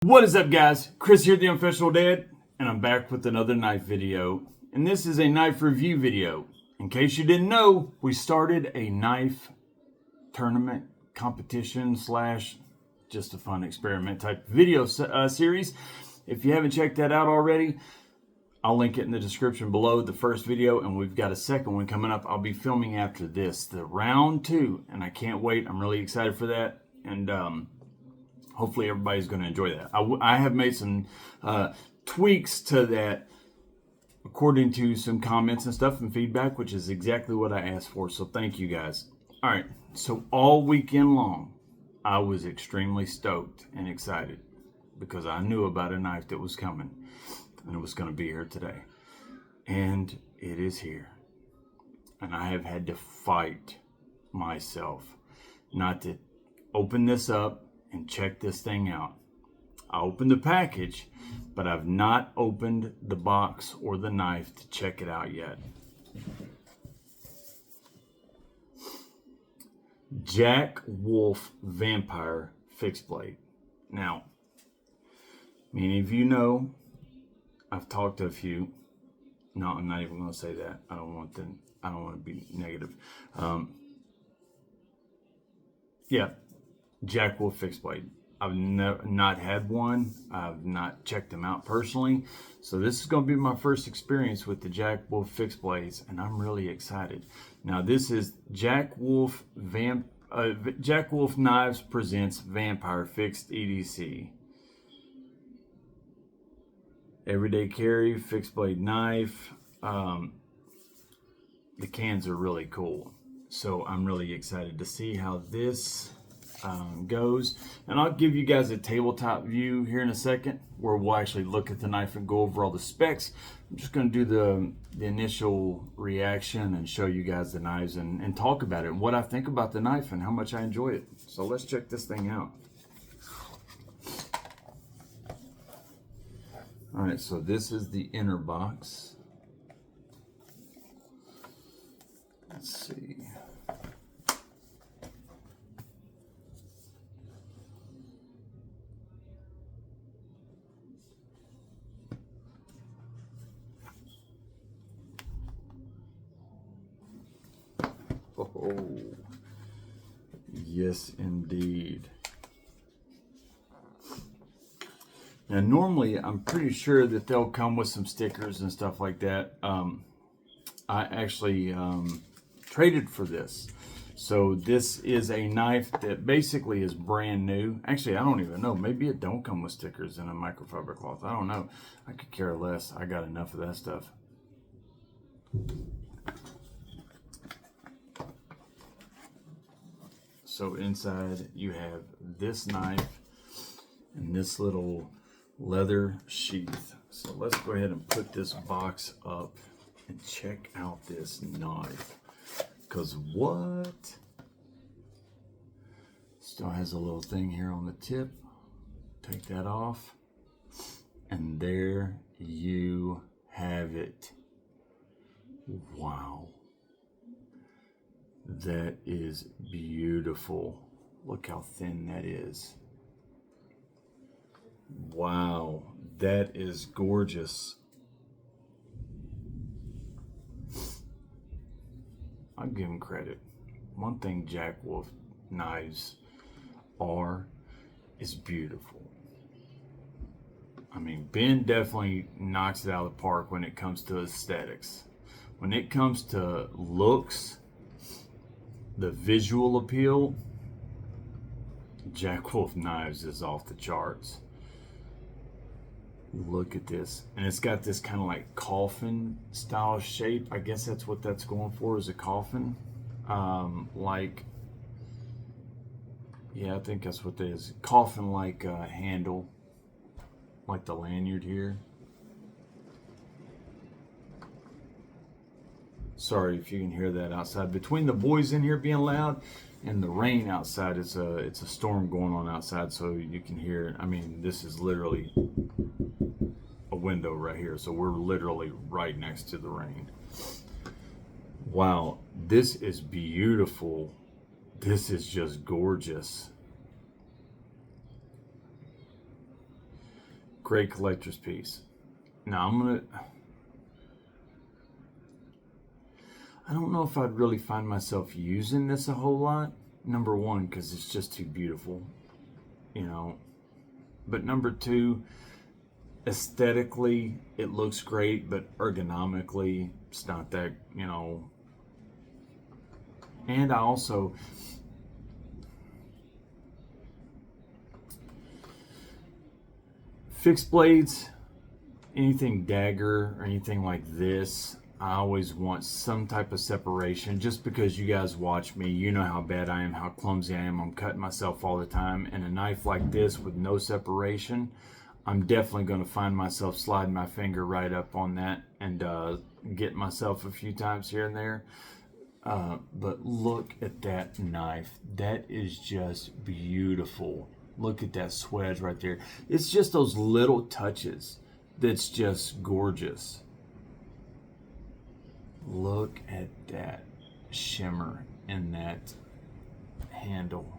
What is up, guys? Chris here, the Unofficial Dad, and I'm back with another knife video. And this is a knife review video. In case you didn't know, we started a knife tournament competition slash just a fun experiment type video series. If you haven't checked that out already, I'll link it in the description below, the first video, and we've got a second one coming up. I'll be filming after this, the round 2, and I can't wait. I'm really excited for that, and hopefully everybody's going to enjoy that. I have made some tweaks to that according to some comments and stuff and feedback, which is exactly what I asked for, so thank you guys. All right, so all weekend long, I was extremely stoked and excited because I knew about a knife that was coming, and it was going to be here today. And it is here. And I have had to fight myself not to open this up and check this thing out. I opened the package, but I've not opened the box or the knife to check it out yet. Jack Wolf Vampire Fixed Blade. Now, many of you know, I've talked to a few. No, I'm not even going to say that. I don't want to be negative. Yeah, Jack Wolf Fixed Blade. I've not had one. I've not checked them out personally. So this is going to be my first experience with the Jack Wolf Fixed Blades, and I'm really excited. Now this is Jack Wolf Knives presents Vampire Fixed EDC. Everyday carry, fixed blade knife. The cans are really cool. So I'm really excited to see how this goes. And I'll give you guys a tabletop view here in a second where we'll actually look at the knife and go over all the specs. I'm just going to do the initial reaction and show you guys the knives and talk about it and what I think about the knife and how much I enjoy it. So let's check this thing out. All right, so this is the inner box. Let's see. Oh, yes, indeed. Now, normally, I'm pretty sure that they'll come with some stickers and stuff like that. I actually traded for this. So this is a knife that basically is brand new. Actually, I don't even know. Maybe it don't come with stickers and a microfiber cloth. I don't know. I could care less. I got enough of that stuff. So inside you have this knife and this little leather sheath. So let's go ahead and put this box up and check out this knife. Because what? Still has a little thing here on the tip. Take that off. And there you have it. Wow. That is beautiful. Look how thin that is. Wow, that is gorgeous. I'll give him credit. One thing Jack Wolf knives is beautiful. I mean, Ben definitely knocks it out of the park when it comes to aesthetics. When it comes to looks, the visual appeal, Jack Wolf Knives is off the charts. Look at this. And it's got this kind of like coffin style shape. I guess that's what that's going for, is a coffin. Yeah, I think that's what that is. Coffin like handle, like the lanyard here. Sorry if you can hear that outside. Between the boys in here being loud and the rain outside, it's a storm going on outside, so you can hear it. I mean, this is literally a window right here, so we're literally right next to the rain. Wow, this is beautiful. This is just gorgeous. Great collector's piece. Now I don't know if I'd really find myself using this a whole lot. Number one, because it's just too beautiful, you know. But number two, aesthetically, it looks great, but ergonomically, it's not that, you know. And I also, fixed blades, anything dagger or anything like this, I always want some type of separation. Just because you guys watch me, you know how bad I am, how clumsy I am. I'm cutting myself all the time. And a knife like this with no separation, I'm definitely going to find myself sliding my finger right up on that and get myself a few times here and there. But look at that knife. That is just beautiful. Look at that swedge right there. It's just those little touches that's just gorgeous. Look at that shimmer in that handle.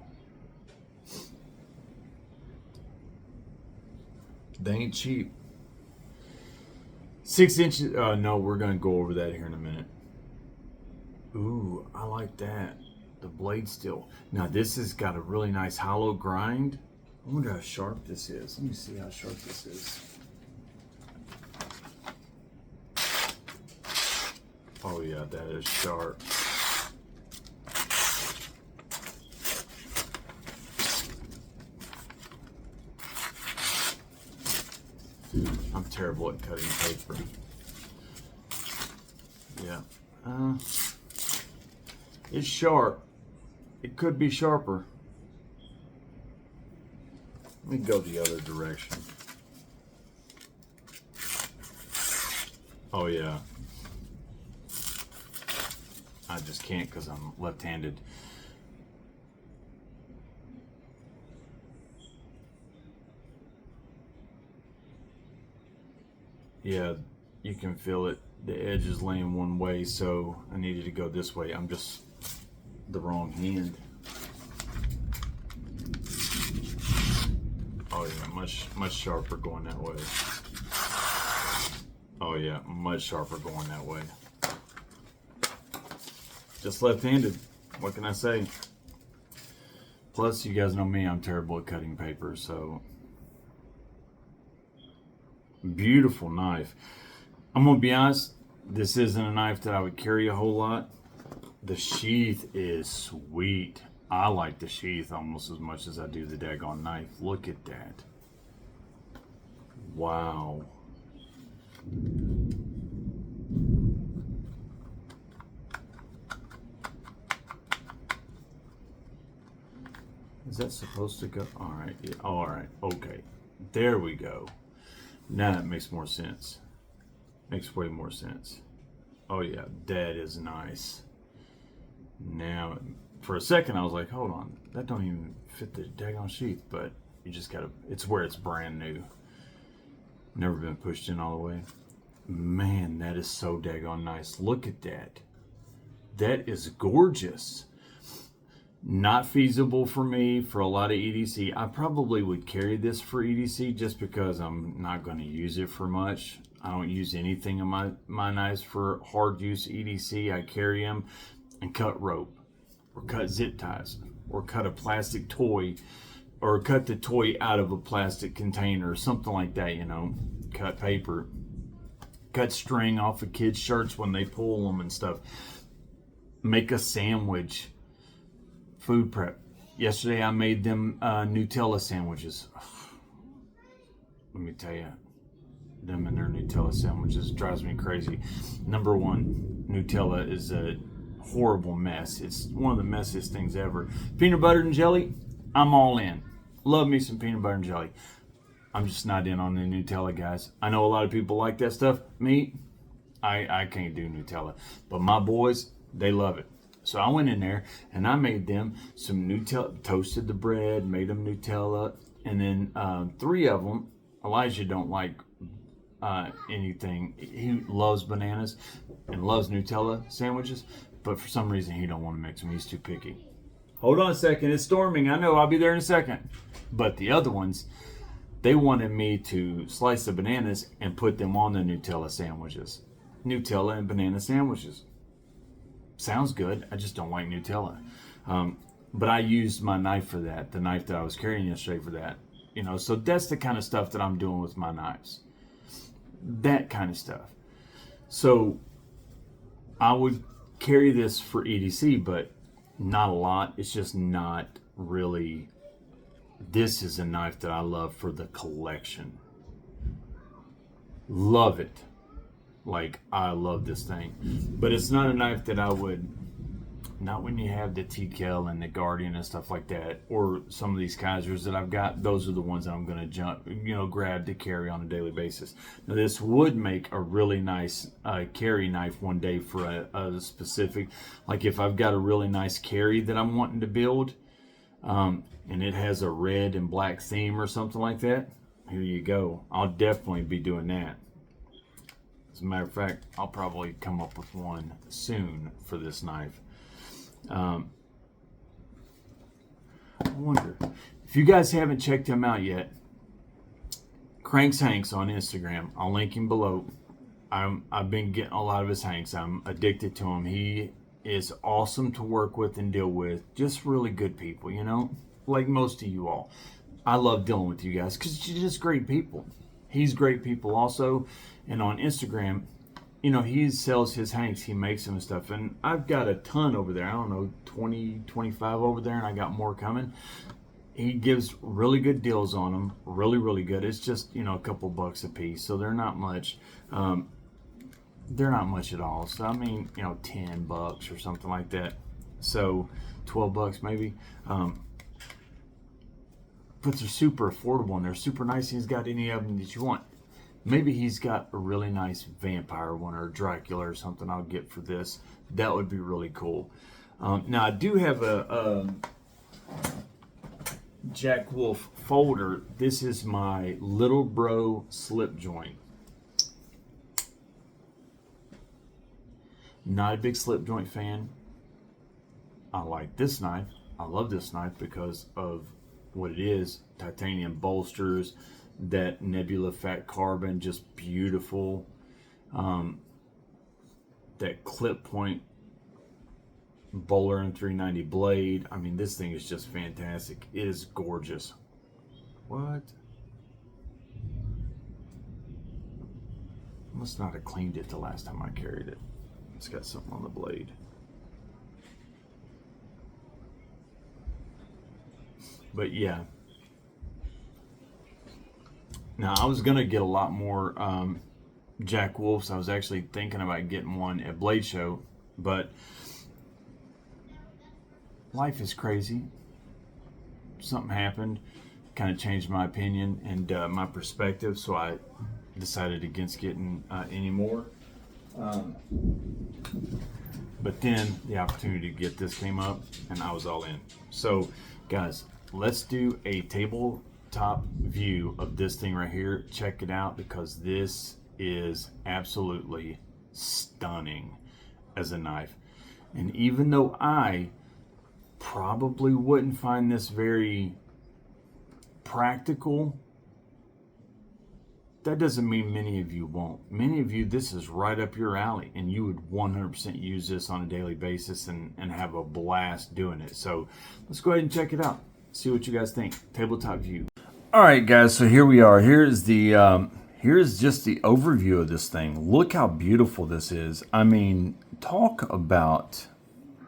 They ain't cheap. 6 inches. No, we're going to go over that here in a minute. Ooh, I like that. The blade steel. Now this has got a really nice hollow grind. I wonder how sharp this is. Let me see how sharp this is. Oh yeah, that is sharp. I'm terrible at cutting paper. Yeah. It's sharp. It could be sharper. Let me go the other direction. Oh yeah. I just can't because I'm left-handed. Yeah, you can feel it. The edge is laying one way, so I needed to go this way. I'm just the wrong hand. Oh yeah, much sharper going that way. Oh yeah, much sharper going that way. Just left-handed. What can I say? Plus, you guys know me, I'm terrible at cutting paper, so. Beautiful knife. I'm gonna be honest, this isn't a knife that I would carry a whole lot. The sheath is sweet. I like the sheath almost as much as I do the daggone knife. Look at that. Wow. Is that supposed to go? All right. Yeah. All right. Okay. There we go. Now that makes more sense. Makes way more sense. Oh yeah, that is nice. Now, for a second I was like, hold on, that don't even fit the daggone sheath, but you just gotta, it's where it's brand new. Never been pushed in all the way. Man, that is so daggone nice. Look at that. That is gorgeous. Not feasible for me for a lot of EDC. I probably would carry this for EDC just because I'm not going to use it for much. I don't use anything in my knives for hard use EDC. I carry them and cut rope or cut zip ties or cut a plastic toy or cut the toy out of a plastic container or something like that, you know. Cut paper, cut string off of kids' shirts when they pull them and stuff. Make a sandwich. Food prep. Yesterday I made them Nutella sandwiches. Let me tell you, them and their Nutella sandwiches drives me crazy. Number one, Nutella is a horrible mess. It's one of the messiest things ever. Peanut butter and jelly, I'm all in. Love me some peanut butter and jelly. I'm just not in on the Nutella, guys. I know a lot of people like that stuff. Me, I can't do Nutella. But my boys, they love it. So I went in there and I made them some Nutella, toasted the bread, made them Nutella, and then 3 of them. Elijah don't like anything. He loves bananas and loves Nutella sandwiches, but for some reason he don't want to mix them. He's too picky. Hold on a second. It's storming. I know. I'll be there in a second. But the other ones, They wanted me to slice the bananas and put them on the Nutella sandwiches. Nutella and banana sandwiches. Sounds good. I just don't like Nutella. But I used my knife for that, the knife that I was carrying yesterday for that. You know, so that's the kind of stuff that I'm doing with my knives. That kind of stuff. So I would carry this for EDC, but not a lot. It's just not really. This is a knife that I love for the collection. Love it. Like, I love this thing. But it's not a knife that I would, not when you have the TKL and the Guardian and stuff like that, or some of these Kaisers that I've got. Those are the ones that I'm going to grab to carry on a daily basis. Now, this would make a really nice carry knife one day for a specific, like if I've got a really nice carry that I'm wanting to build, and it has a red and black theme or something like that, here you go. I'll definitely be doing that. As a matter of fact, I'll probably come up with one soon for this knife. I wonder if you guys haven't checked him out yet. Cranks Hanks on Instagram. I'll link him below. I've been getting a lot of his hanks. I'm addicted to him. He is awesome to work with and deal with. Just really good people, you know, like most of you all. I love dealing with you guys because you're just great people. He's great people also. And on Instagram, you know, he sells his hanks. He makes them and stuff. And I've got a ton over there. I don't know, 20, 25 over there. And I got more coming. He gives really good deals on them. Really, really good. It's just, you know, a couple bucks a piece. So they're not much. They're not much at all. So, I mean, you know, 10 bucks or something like that. So, 12 bucks maybe. But they're super affordable and they're super nice. He's got any of them that you want. Maybe he's got a really nice vampire one or Dracula or something I'll get for this. That would be really cool. Now, I do have a Jack Wolf folder. This is my Little Bro slip joint. Not a big slip joint fan. I like this knife. I love this knife because of what it is. Titanium bolsters, that Nebula fat carbon, just beautiful. That clip point Bowler M390 blade. I mean, this thing is just fantastic. It is gorgeous. What? Must not have cleaned it the last time I carried it. It's got something on the blade. But yeah. Now, I was going to get a lot more Jack Wolfs. I was actually thinking about getting one at Blade Show, but life is crazy. Something happened, kind of changed my opinion and my perspective, so I decided against getting any more. But then the opportunity to get this came up, and I was all in. So, guys, let's do a tabletop view of this thing right here. Check it out because this is absolutely stunning as a knife. And even though I probably wouldn't find this very practical, that doesn't mean many of you won't. Many of you, this is right up your alley, and you would 100% use this on a daily basis and have a blast doing it. So let's go ahead and check it out. See what you guys think. Tabletop view. All right, guys. So here we are. Here's just the overview of this thing. Look how beautiful this is. I mean, talk about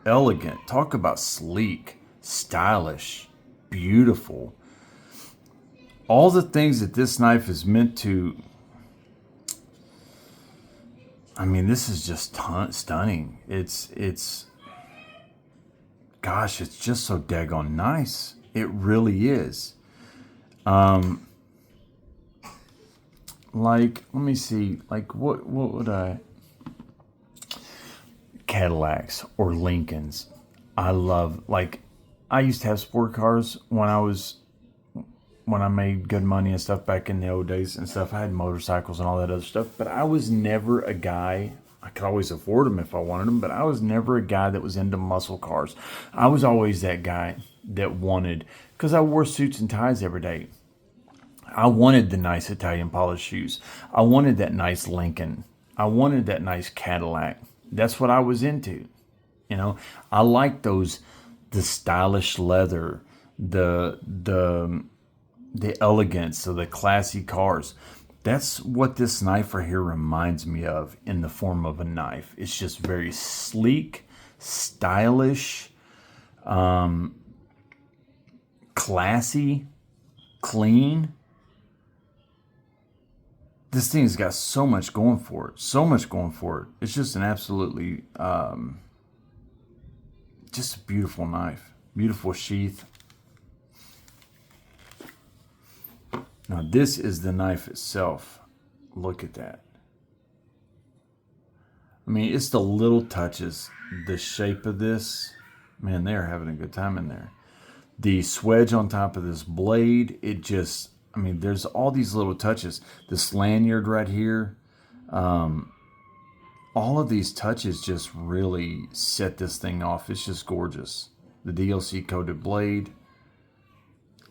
elegant. Talk about sleek, stylish, beautiful. All the things that this knife is meant to. I mean, this is just stunning. Gosh, it's just so daggone nice. It really is. Like, let me see. Like, what would I? Cadillacs or Lincolns. I love. Like, I used to have sport cars when I made good money and stuff back in the old days and stuff. I had motorcycles and all that other stuff, but I was never a guy. I could always afford them if I wanted them, but I was never a guy that was into muscle cars. I was always that guy that wanted, because I wore suits and ties every day. I wanted the nice Italian polished shoes. I wanted that nice Lincoln. I wanted that nice Cadillac. That's what I was into. You know, I like those, the stylish leather, the elegance of the classy cars. That's what this knife right here reminds me of in the form of a knife. It's just very sleek, stylish, classy, clean. This thing's got so much going for it. So much going for it. It's just an absolutely, just a beautiful knife. Beautiful sheath. Now this is the knife itself. Look at that. I mean, it's the little touches. The shape of this. Man, they're having a good time in there. The swedge on top of this blade. It just, I mean, there's all these little touches. This lanyard right here. All of these touches just really set this thing off. It's just gorgeous. The DLC coated blade.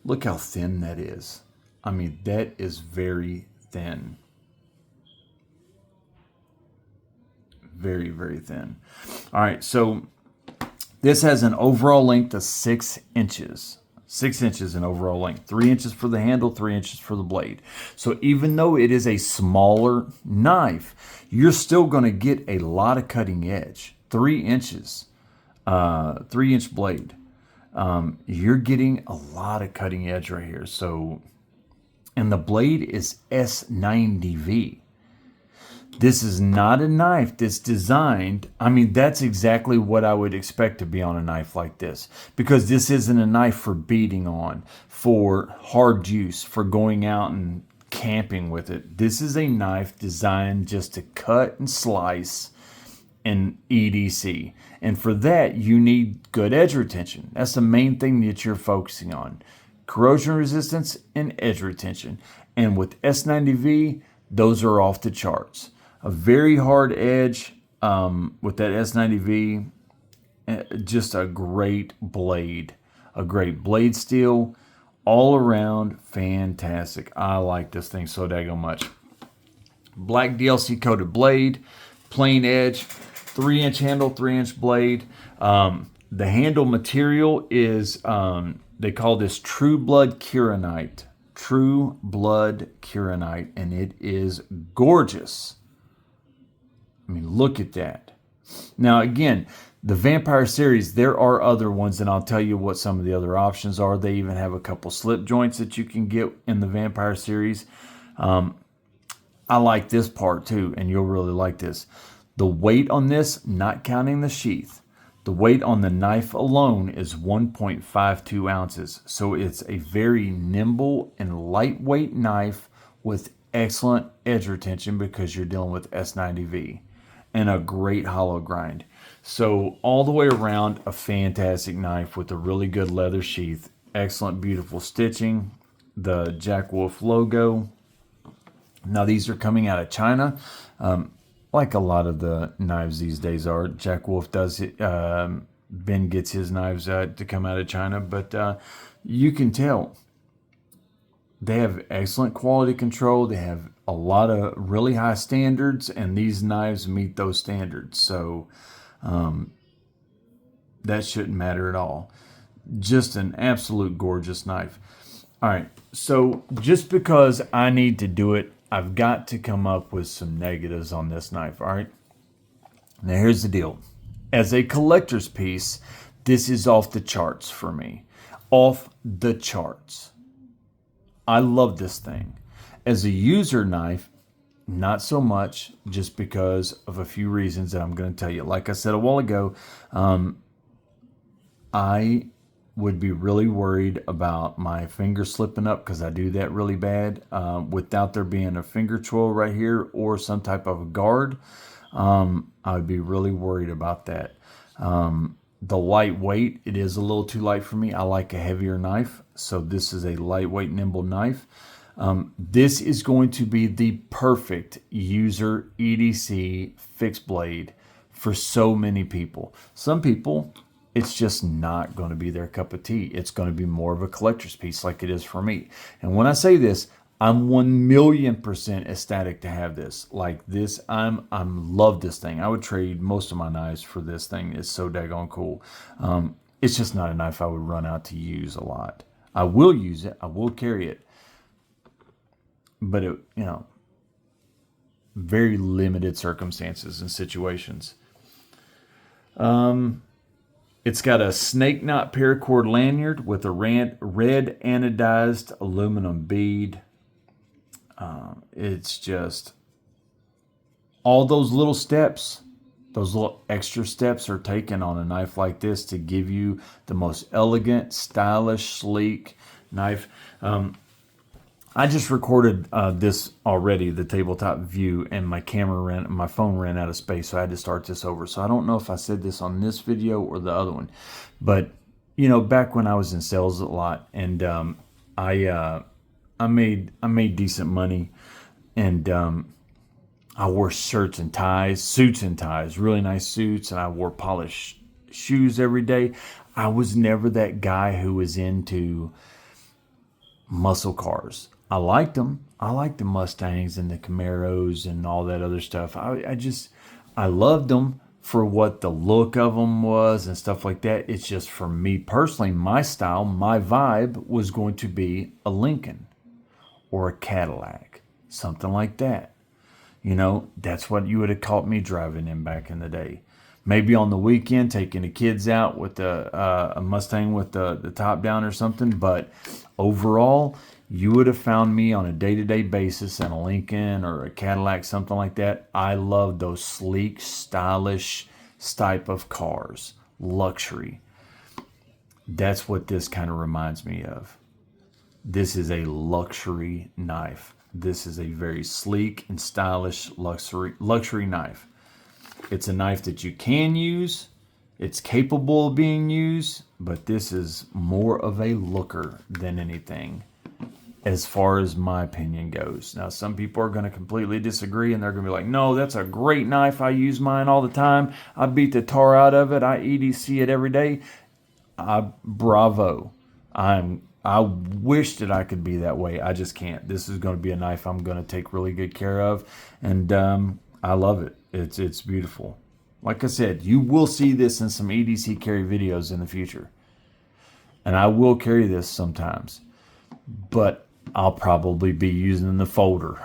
Look how thin that is. I mean, that is very thin. Very, very thin. All right, so this has an overall length of 6 inches. 6 inches in overall length. 3 inches for the handle, 3 inches for the blade. So even though it is a smaller knife, you're still going to get a lot of cutting edge. 3 inches, 3-inch blade. You're getting a lot of cutting edge right here. So, and the blade is S90V. This is not a knife that's designed, I mean, that's exactly what I would expect to be on a knife like this. Because this isn't a knife for beating on, for hard use, for going out and camping with it. This is a knife designed just to cut and slice and EDC. And for that, you need good edge retention. That's the main thing that you're focusing on. Corrosion resistance and edge retention. And with S90V, those are off the charts. A very hard edge with that S90V, just a great blade. A great blade steel, all around fantastic. I like this thing so daggone much. Black DLC coated blade, plain edge, 3-inch handle, 3-inch blade. The handle material is, they call this True Blood Kyanite. True Blood Kyanite, and it is gorgeous. I mean, look at that. Now, again, the Vampire series, there are other ones, and I'll tell you what some of the other options are. They even have a couple slip joints that you can get in the Vampire series. I like this part too, and you'll really like this. The weight on this, not counting the sheath, the weight on the knife alone is 1.52 ounces. So it's a very nimble and lightweight knife with excellent edge retention because you're dealing with S90V and a great hollow grind. So all the way around, a fantastic knife with a really good leather sheath, excellent, beautiful stitching, the Jack Wolf logo. Now these are coming out of China. Like a lot of the knives these days are. Jack Wolf does it. Ben gets his knives to come out of China, but you can tell they have excellent quality control. They have a lot of really high standards, and these knives meet those standards. So that shouldn't matter at all. Just an absolute gorgeous knife. All right, so just because I need to do it, I've got to come up with some negatives on this knife, all right? Now, here's the deal. As a collector's piece, this is off the charts for me. Off the charts. I love this thing. As a user knife, not so much, just because of a few reasons that I'm going to tell you. Like I said a while ago, I would be really worried about my finger slipping up because I do that really bad without there being a finger twirl right here or some type of a guard. I would be really worried about that. The lightweight, it is a little too light for me. I like a heavier knife, so this is a lightweight, nimble knife. This is going to be the perfect user EDC fixed blade for so many people. Some people, it's just not going to be their cup of tea. It's going to be more of a collector's piece like it is for me. And when I say this, I'm 1,000,000% ecstatic to have this. Like this, I'm love this thing. I would trade most of my knives for this thing. It's so daggone cool. It's just not a knife I would run out to use a lot. I will use it. I will carry it. But it, very limited circumstances and situations. It's got a snake knot paracord lanyard with a red anodized aluminum bead. It's just all those little steps, those little extra steps are taken on a knife like this to give you the most elegant, stylish, sleek knife. I just recorded this already, the tabletop view, and my phone ran out of space, so I had to start this over. So I don't know if I said this on this video or the other one, but back when I was in sales a lot, and I made decent money, and I wore suits and ties, really nice suits, and I wore polished shoes every day. I was never that guy who was into muscle cars. I liked them. I liked the Mustangs and the Camaros and all that other stuff. I loved them for what the look of them was and stuff like that. It's just for me personally, my style, my vibe was going to be a Lincoln or a Cadillac, something like that. That's what you would have caught me driving in back in the day. Maybe on the weekend, taking the kids out with a Mustang with the top down or something. But overall, you would have found me on a day-to-day basis in a Lincoln or a Cadillac, something like that. I love those sleek, stylish type of cars, luxury. That's what this kind of reminds me of. This is a luxury knife. This is a very sleek and stylish luxury knife. It's a knife that you can use. It's capable of being used, but this is more of a looker than anything, as far as my opinion goes. Now, some people are going to completely disagree, and they're going to be like, no, that's a great knife. I use mine all the time. I beat the tar out of it. I EDC it every day. Bravo. I wish that I could be that way. I just can't. This is going to be a knife I'm going to take really good care of, and I love it. It's beautiful. Like I said, you will see this in some EDC carry videos in the future, and I will carry this sometimes, but I'll probably be using the folder,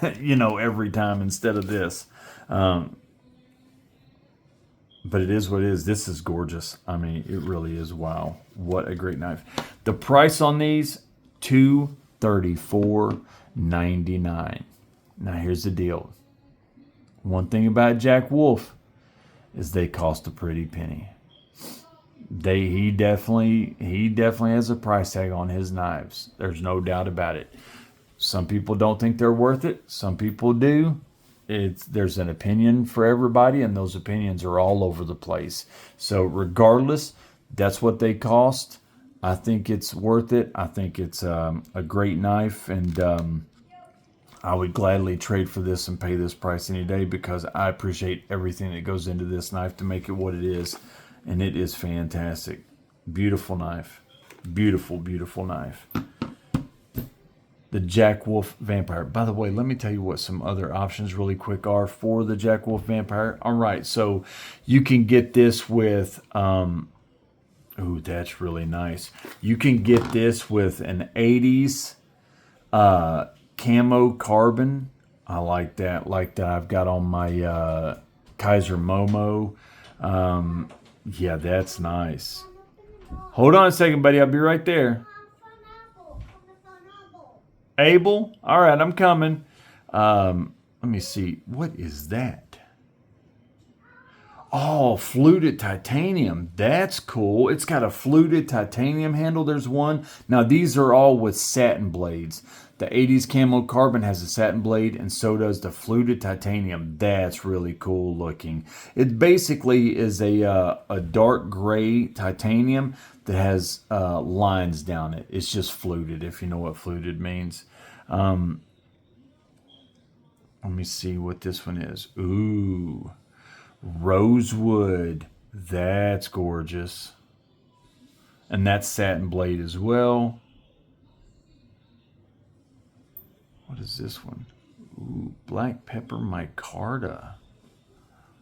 every time instead of this. But it is what it is. This is gorgeous. I mean, it really is. Wow. What a great knife. The price on these, $234.99. Now, here's the deal. One thing about Jack Wolf is they cost a pretty penny. He definitely has a price tag on his knives. There's no doubt about it. Some people don't think they're worth it. Some people do. There's an opinion for everybody, and those opinions are all over the place. So regardless, that's what they cost. I think it's worth it. I think it's a great knife, and I would gladly trade for this and pay this price any day, because I appreciate everything that goes into this knife to make it what it is, and it is fantastic. Beautiful knife. Beautiful, beautiful knife. The Jack Wolf Vampire. By the way, let me tell you what some other options really quick are for the Jack Wolf Vampire. All right, so you can get this with, ooh, that's really nice. You can get this with an 80s camo carbon. I like that. I've got on my Kaiser Momo. Yeah, that's nice. Hold on a second, buddy. I'll be right there. Abel? All right, I'm coming. Let me see. What is that? Oh, fluted titanium. That's cool. It's got a fluted titanium handle. There's one. Now, these are all with satin blades. The 80s camo carbon has a satin blade, and so does the fluted titanium. That's really cool looking. It basically is a dark gray titanium that has lines down it. It's just fluted, if you know what fluted means. Let me see what this one is. Ooh, rosewood. That's gorgeous. And that's satin blade as well. What is this one? Ooh, black pepper micarta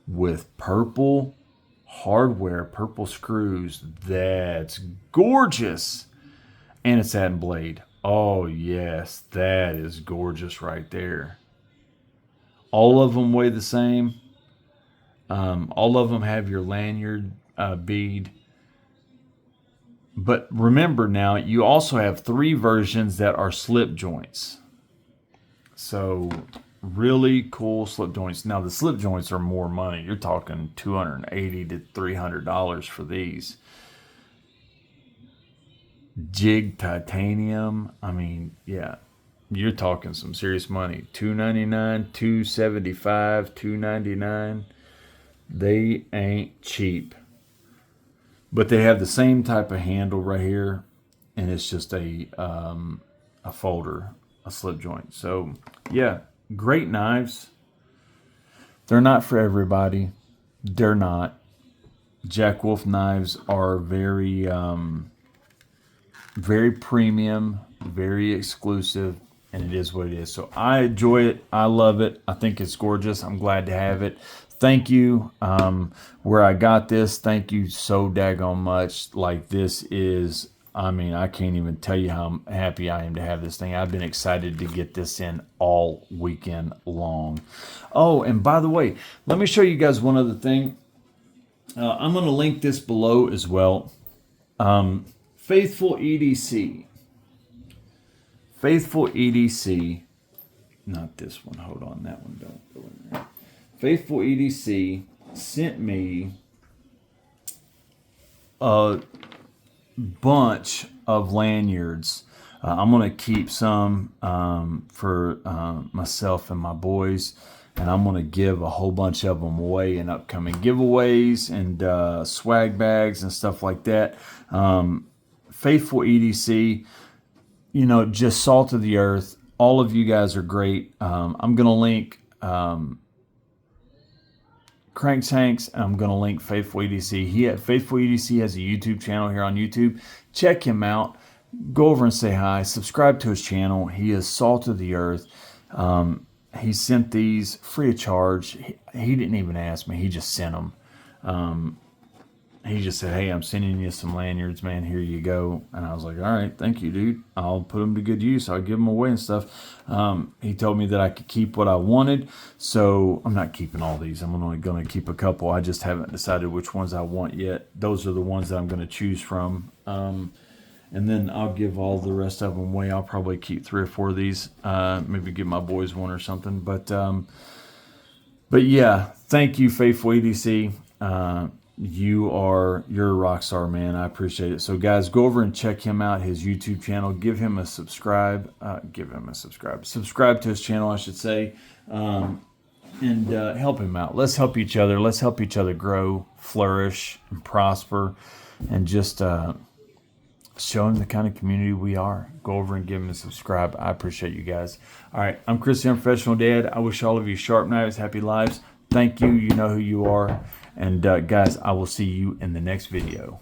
with purple hardware, purple screws. That's gorgeous. And it's satin blade. Oh yes, that is gorgeous right there. All of them weigh the same. All of them have your lanyard bead. But remember now, you also have 3 versions that are slip joints. So really cool slip joints. Now the slip joints are more money. You're talking $280 to $300 for these. Jig titanium. I mean, yeah, you're talking some serious money. $299, $275, $299. They ain't cheap. But they have the same type of handle right here, and it's just a folder, a slip joint. So yeah, great knives. They're not for everybody. They're not. Jack Wolf knives are very very premium, very exclusive, and it is what it is. So I enjoy it. I love it. I think it's gorgeous. I'm glad to have it. Thank you. Where I got this, thank you so daggone much. Like, this is, I mean, I can't even tell you how happy I am to have this thing. I've been excited to get this in all weekend long. Oh, and by the way, let me show you guys one other thing. I'm going to link this below as well. Faithful EDC. Faithful EDC. Not this one. Hold on. That one don't go in there. Faithful EDC sent me a bunch of lanyards. I'm going to keep some for myself and my boys. And I'm going to give a whole bunch of them away in upcoming giveaways and swag bags and stuff like that. Faithful EDC, you know, just salt of the earth. All of you guys are great. I'm going to link Cranks Hanks, and I'm going to link Faithful EDC. Faithful EDC has a YouTube channel here on YouTube. Check him out. Go over and say hi. Subscribe to his channel. He is salt of the earth. He sent these free of charge. He didn't even ask me. He just sent them. He just said, hey, I'm sending you some lanyards, man. Here you go. And I was like, all right, thank you, dude. I'll put them to good use. I'll give them away and stuff. He told me that I could keep what I wanted. So I'm not keeping all these. I'm only going to keep a couple. I just haven't decided which ones I want yet. Those are the ones that I'm going to choose from. And then I'll give all the rest of them away. I'll probably keep 3 or 4 of these. Maybe give my boys one or something. But yeah, thank you, Faithful EDC. You're a rock star, man. I appreciate it. So guys, go over and check him out, his YouTube channel. Give him a subscribe. Subscribe to his channel, I should say. And help him out. Let's help each other. Let's help each other grow, flourish, and prosper. And just show him the kind of community we are. Go over and give him a subscribe. I appreciate you guys. All right, I'm Chris, the Unprofessional Dad. I wish all of you sharp knives, happy lives. Thank you. You know who you are. And guys, I will see you in the next video.